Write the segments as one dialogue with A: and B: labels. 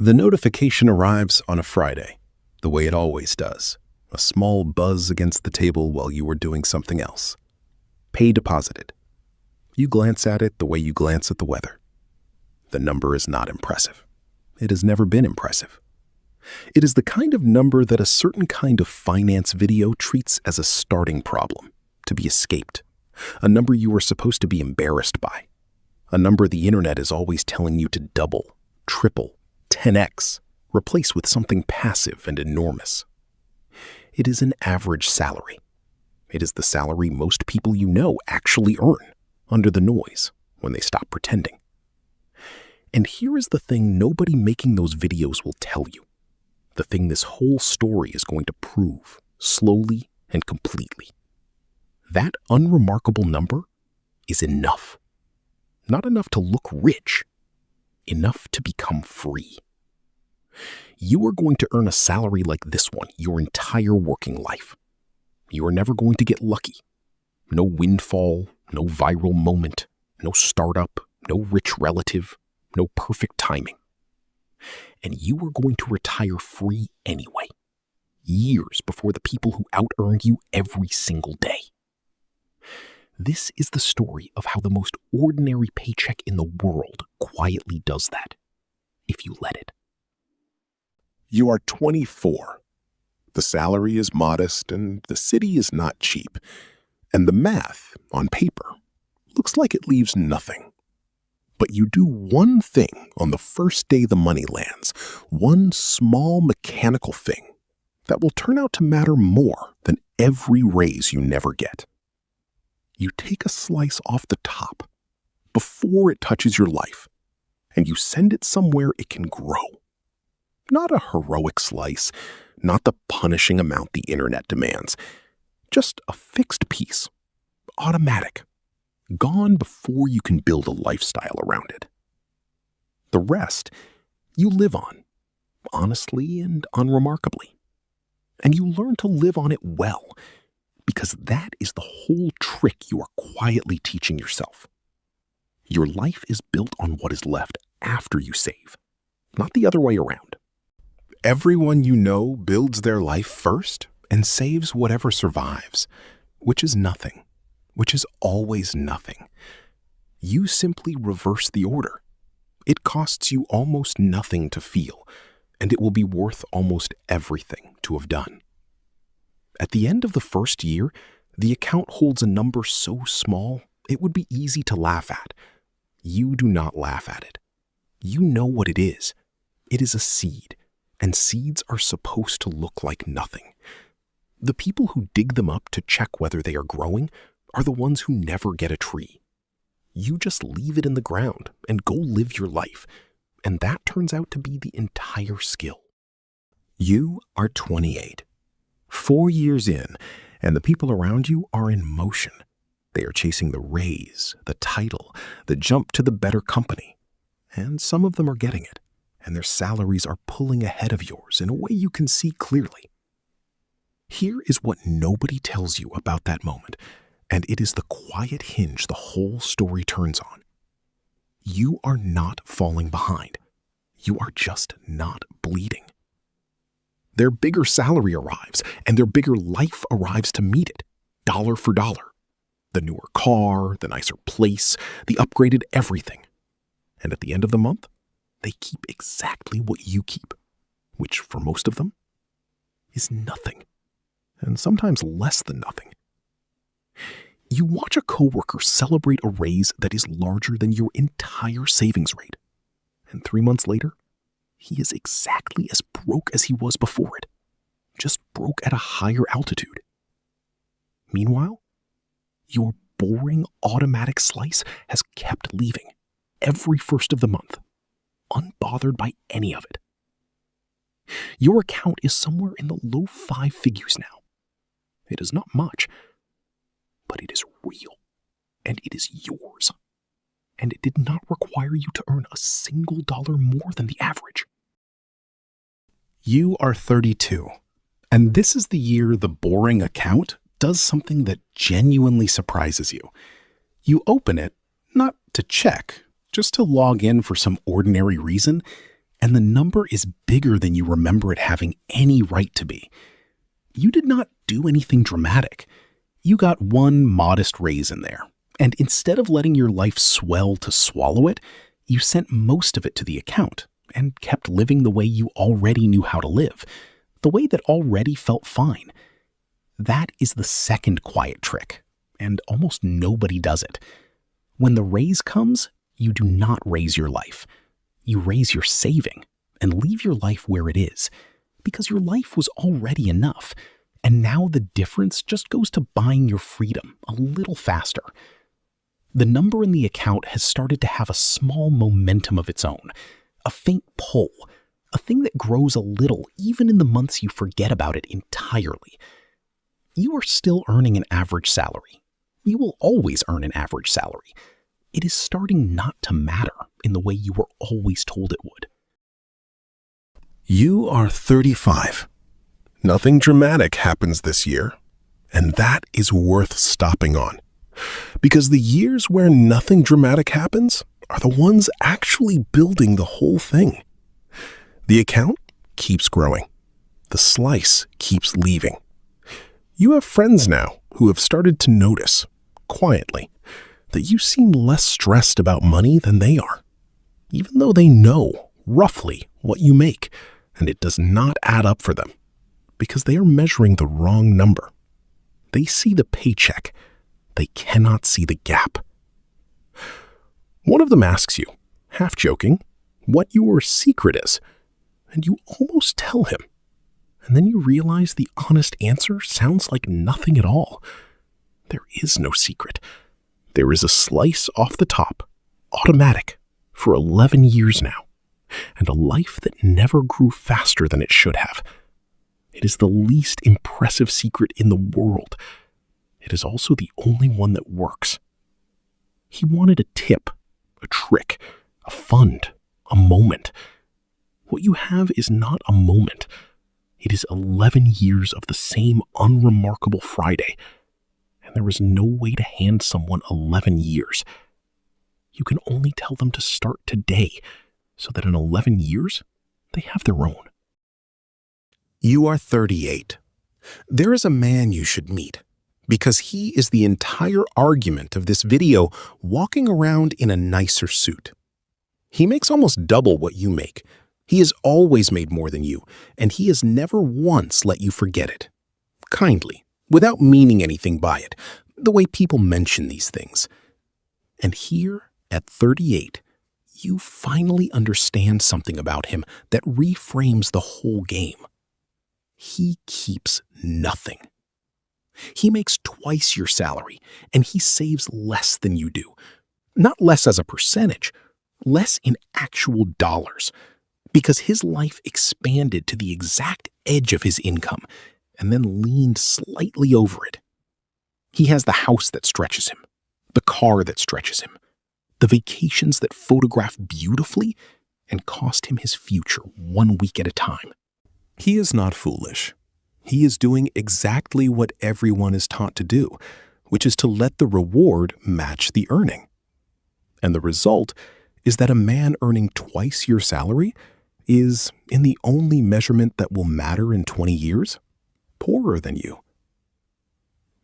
A: The notification arrives on a Friday, the way it always does. A small buzz against the table while you are doing something else. Pay deposited. You glance at it the way you glance at the weather. The number is not impressive. It has never been impressive. It is the kind of number that a certain kind of finance video treats as a starting problem, to be escaped. A number you are supposed to be embarrassed by. A number the internet is always telling you to double, triple, 10x, replace with something passive and enormous. It is an average salary. It is the salary most people you know actually earn, under the noise, when they stop pretending. And here is the thing nobody making those videos will tell you. The thing this whole story is going to prove, slowly and completely. That unremarkable number is enough. Not enough to look rich, enough to become free. You are going to earn a salary like this one your entire working life. You are never going to get lucky. No windfall, no viral moment, no startup, no rich relative, no perfect timing. And you are going to retire free anyway, years before the people who out-earned you every single day. This is the story of how the most ordinary paycheck in the world quietly does that, if you let it.
B: You are 24. The salary is modest and the city is not cheap. And the math, on paper, looks like it leaves nothing. But you do one thing on the first day the money lands, one small mechanical thing that will turn out to matter more than every raise you never get. You take a slice off the top before it touches your life, and you send it somewhere it can grow. Not a heroic slice, not the punishing amount the internet demands, just a fixed piece, automatic, gone before you can build a lifestyle around it. The rest, you live on, honestly and unremarkably. And you learn to live on it well, because that is the whole trick you are quietly teaching yourself. Your life is built on what is left after you save, not the other way around. Everyone you know builds their life first and saves whatever survives, which is nothing, which is always nothing. You simply reverse the order. It costs you almost nothing to feel, and it will be worth almost everything to have done. At the end of the first year, the account holds a number so small it would be easy to laugh at. You do not laugh at it. You know what it is. It is a seed, and seeds are supposed to look like nothing. The people who dig them up to check whether they are growing are the ones who never get a tree. You just leave it in the ground and go live your life, and that turns out to be the entire skill. You are 28, 4 years in, and the people around you are in motion. They are chasing the raise, the title, the jump to the better company, and some of them are getting it, and their salaries are pulling ahead of yours in a way you can see clearly. Here is what nobody tells you about that moment, and it is the quiet hinge the whole story turns on. You are not falling behind. You are just not bleeding. Their bigger salary arrives, and their bigger life arrives to meet it, dollar for dollar. The newer car, the nicer place, the upgraded everything. And at the end of the month, they keep exactly what you keep, which for most of them is nothing, and sometimes less than nothing. You watch a coworker celebrate a raise that is larger than your entire savings rate, and 3 months later, he is exactly as broke as he was before it, just broke at a higher altitude. Meanwhile, your boring automatic slice has kept leaving every first of the month, unbothered by any of it. Your account is somewhere in the low 5 figures now. It is not much, but it is real, and it is yours. And it did not require you to earn a single dollar more than the average.
A: You are 32, and this is the year the boring account does something that genuinely surprises you. You open it, not to check, just to log in for some ordinary reason, and the number is bigger than you remember it having any right to be. You did not do anything dramatic. You got one modest raise in there, and instead of letting your life swell to swallow it, you sent most of it to the account and kept living the way you already knew how to live, the way that already felt fine. That is the second quiet trick, and almost nobody does it. When the raise comes, you do not raise your life. You raise your saving and leave your life where it is, because your life was already enough, and now the difference just goes to buying your freedom a little faster. The number in the account has started to have a small momentum of its own, a faint pull, a thing that grows a little even in the months you forget about it entirely. You are still earning an average salary. You will always earn an average salary. It is starting not to matter in the way you were always told it would.
B: You are 35. Nothing dramatic happens this year, and that is worth stopping on. Because the years where nothing dramatic happens are the ones actually building the whole thing. The account keeps growing. The slice keeps leaving. You have friends now who have started to notice, quietly, that you seem less stressed about money than they are, even though they know roughly what you make, and it does not add up for them, because they are measuring the wrong number. They see the paycheck. They cannot see the gap. One of them asks you, half joking, what your secret is, and you almost tell him. And then you realize the honest answer sounds like nothing at all. There is no secret. There is a slice off the top, automatic, for 11 years now, and a life that never grew faster than it should have. It is the least impressive secret in the world. It is also the only one that works. He wanted a tip, a trick, a fund, a moment. What you have is not a moment. It is 11 years of the same unremarkable Friday, and there is no way to hand someone 11 years. You can only tell them to start today, so that in 11 years, they have their own.
A: You are 38. There is a man you should meet, because he is the entire argument of this video walking around in a nicer suit. He makes almost double what you make. He has always made more than you, and he has never once let you forget it. Kindly, without meaning anything by it, the way people mention these things. And here, at 38, you finally understand something about him that reframes the whole game. He keeps nothing. He makes twice your salary, and he saves less than you do. Not less as a percentage, less in actual dollars, because his life expanded to the exact edge of his income and then leaned slightly over it. He has the house that stretches him, the car that stretches him, the vacations that photograph beautifully and cost him his future 1 week at a time. He is not foolish. He is doing exactly what everyone is taught to do, which is to let the reward match the earning. And the result is that a man earning twice your salary is, in the only measurement that will matter in 20 years, poorer than you.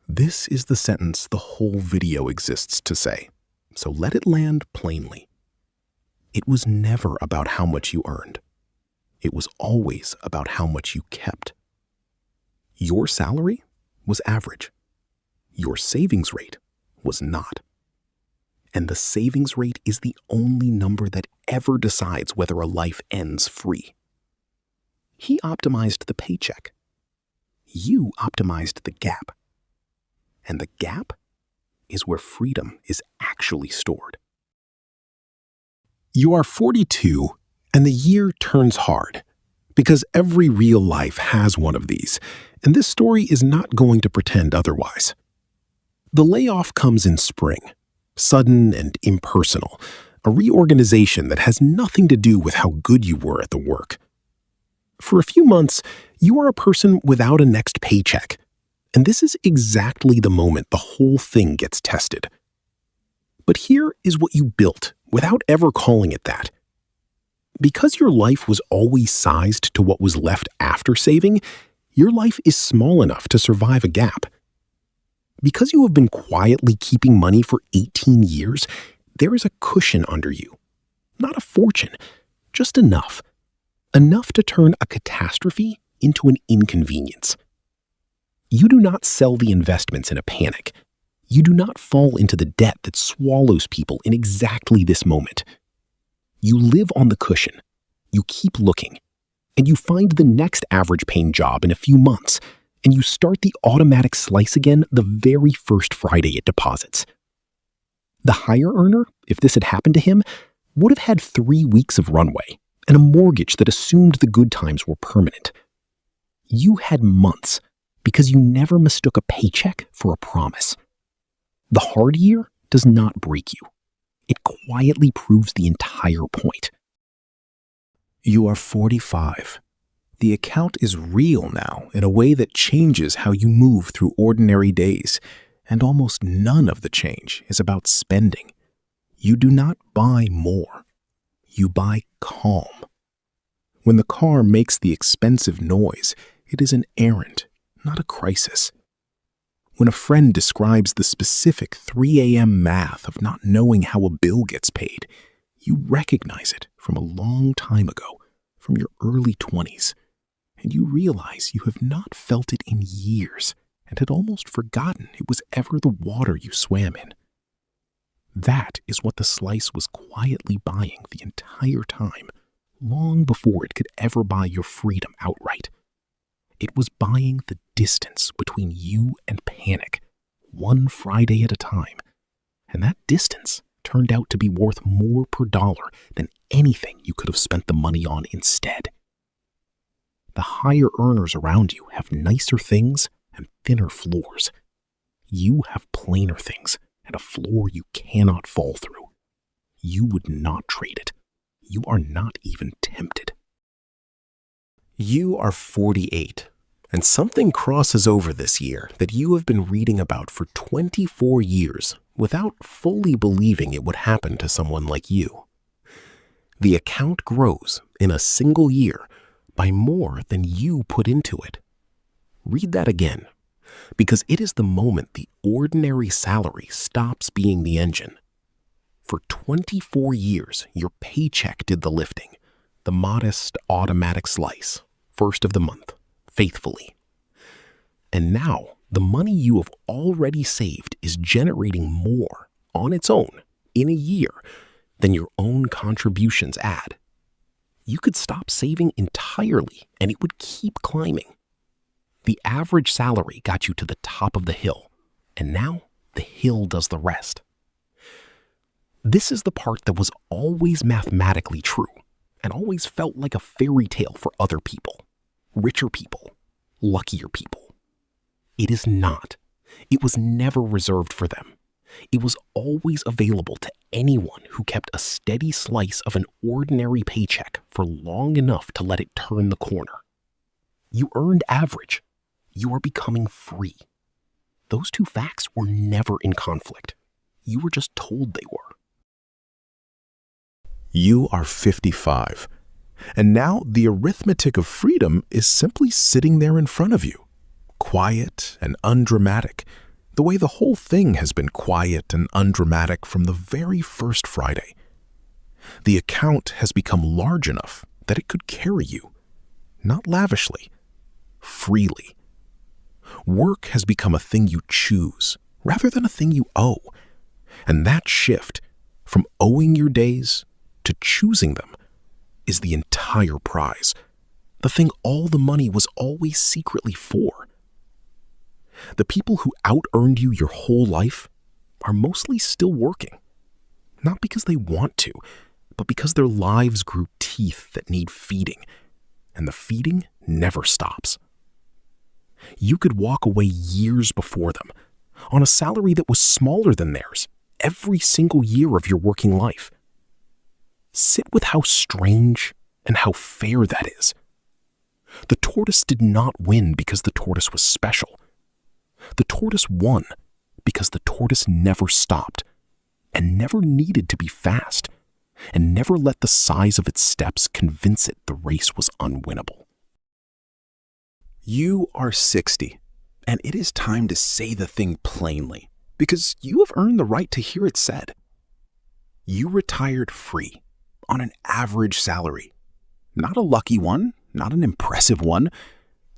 A: This is the sentence the whole video exists to say, so let it land plainly. It was never about how much you earned. It was always about how much you kept. Your salary was average. Your savings rate was not. And the savings rate is the only number that ever decides whether a life ends free. He optimized the paycheck. You optimized the gap. And the gap is where freedom is actually stored. You are 42, and the year turns hard, because every real life has one of these, and this story is not going to pretend otherwise. The layoff comes in spring, sudden and impersonal, a reorganization that has nothing to do with how good you were at the work. For a few months, you are a person without a next paycheck, and this is exactly the moment the whole thing gets tested. But here is what you built without ever calling it that. Because your life was always sized to what was left after saving, your life is small enough to survive a gap. Because you have been quietly keeping money for 18 years, there is a cushion under you. Not a fortune, just enough. Enough to turn a catastrophe into an inconvenience. You do not sell the investments in a panic. You do not fall into the debt that swallows people in exactly this moment. You live on the cushion. You keep looking. And you find the next average paying job in a few months. And you start the automatic slice again the very first Friday it deposits. The higher earner, if this had happened to him, would have had 3 weeks of runway and a mortgage that assumed the good times were permanent. You had months because you never mistook a paycheck for a promise. The hard year does not break you. It quietly proves the entire point.
C: You are 45. The account is real now in a way that changes how you move through ordinary days, and almost none of the change is about spending. You do not buy more. You buy calm. When the car makes the expensive noise, it is an errand, not a crisis. When a friend describes the specific 3 a.m. math of not knowing how a bill gets paid, you recognize it from a long time ago, from your early 20s, and you realize you have not felt it in years and had almost forgotten it was ever the water you swam in. That is what the slice was quietly buying the entire time, long before it could ever buy your freedom outright. It was buying the distance between you and panic, one Friday at a time. And that distance turned out to be worth more per dollar than anything you could have spent the money on instead. The higher earners around you have nicer things and thinner floors. You have plainer things and a floor you cannot fall through. You would not trade it. You are not even tempted.
A: You are 48, and something crosses over this year that you have been reading about for 24 years without fully believing it would happen to someone like you. The account grows in a single year by more than you put into it. Read that again, because it is the moment the ordinary salary stops being the engine. For 24 years, your paycheck did the lifting, the modest automatic slice, first of the month, faithfully. And now, the money you have already saved is generating more on its own in a year than your own contributions add. You could stop saving entirely and it would keep climbing. The average salary got you to the top of the hill, and now the hill does the rest. This is the part that was always mathematically true and always felt like a fairy tale for other people, richer people, luckier people. It is not. It was never reserved for them. It was always available to anyone who kept a steady slice of an ordinary paycheck for long enough to let it turn the corner. You earned average. You are becoming free. Those two facts were never in conflict. You were just told they were.
C: You are 55, and now the arithmetic of freedom is simply sitting there in front of you, quiet and undramatic, the way the whole thing has been quiet and undramatic from the very first Friday. The account has become large enough that it could carry you, not lavishly, freely. Work has become a thing you choose rather than a thing you owe, and that shift from owing your days to choosing them is the entire prize, the thing all the money was always secretly for. The people who out-earned you your whole life are mostly still working, not because they want to, but because their lives grew teeth that need feeding, and the feeding never stops. You could walk away years before them, on a salary that was smaller than theirs, every single year of your working life. Sit with how strange and how fair that is. The tortoise did not win because the tortoise was special. The tortoise won because the tortoise never stopped and never needed to be fast and never let the size of its steps convince it the race was unwinnable. You are 60, and it is time to say the thing plainly, because you have earned the right to hear it said. You retired free, on an average salary. Not a lucky one, not an impressive one,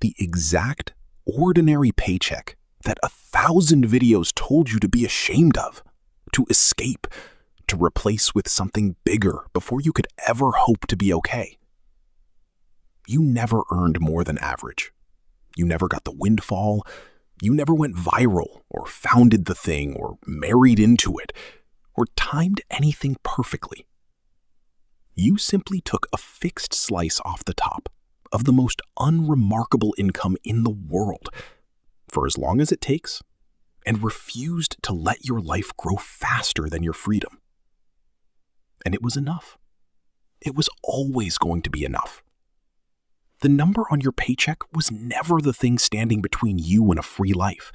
C: the exact ordinary paycheck that 1,000 videos told you to be ashamed of, to escape, to replace with something bigger before you could ever hope to be okay. You never earned more than average. You never got the windfall. You never went viral or founded the thing or married into it or timed anything perfectly. You simply took a fixed slice off the top of the most unremarkable income in the world for as long as it takes and refused to let your life grow faster than your freedom. And it was enough. It was always going to be enough. The number on your paycheck was never the thing standing between you and a free life.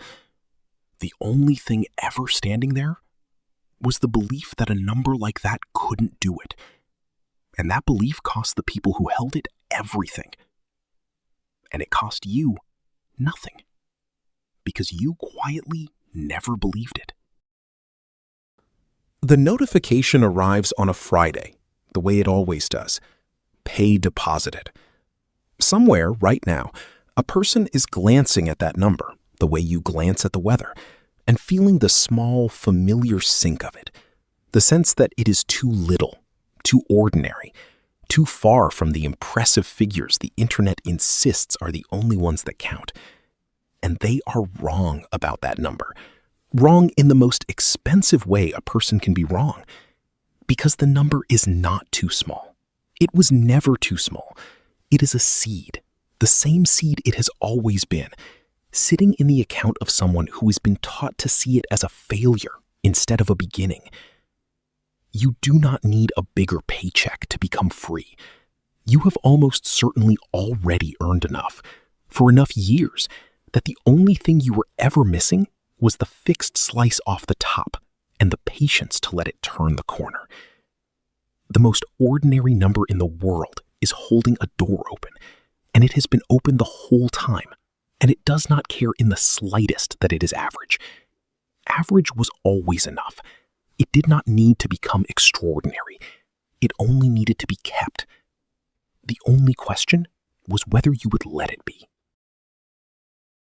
C: The only thing ever standing there was the belief that a number like that couldn't do it. And that belief cost the people who held it everything. And it cost you nothing, because you quietly never believed it.
A: The notification arrives on a Friday, the way it always does. Pay deposited. Somewhere, right now, a person is glancing at that number, the way you glance at the weather, and feeling the small, familiar sink of it. The sense that it is too little, too ordinary, too far from the impressive figures the internet insists are the only ones that count. And they are wrong about that number. Wrong in the most expensive way a person can be wrong. Because the number is not too small. It was never too small. It is a seed, the same seed it has always been, sitting in the account of someone who has been taught to see it as a failure instead of a beginning. You do not need a bigger paycheck to become free. You have almost certainly already earned enough, for enough years, that the only thing you were ever missing was the fixed slice off the top and the patience to let it turn the corner. The most ordinary number in the world is holding a door open, and it has been open the whole time, and it does not care in the slightest that it is average. Average was always enough. It did not need to become extraordinary. It only needed to be kept. The only question was whether you would let it be.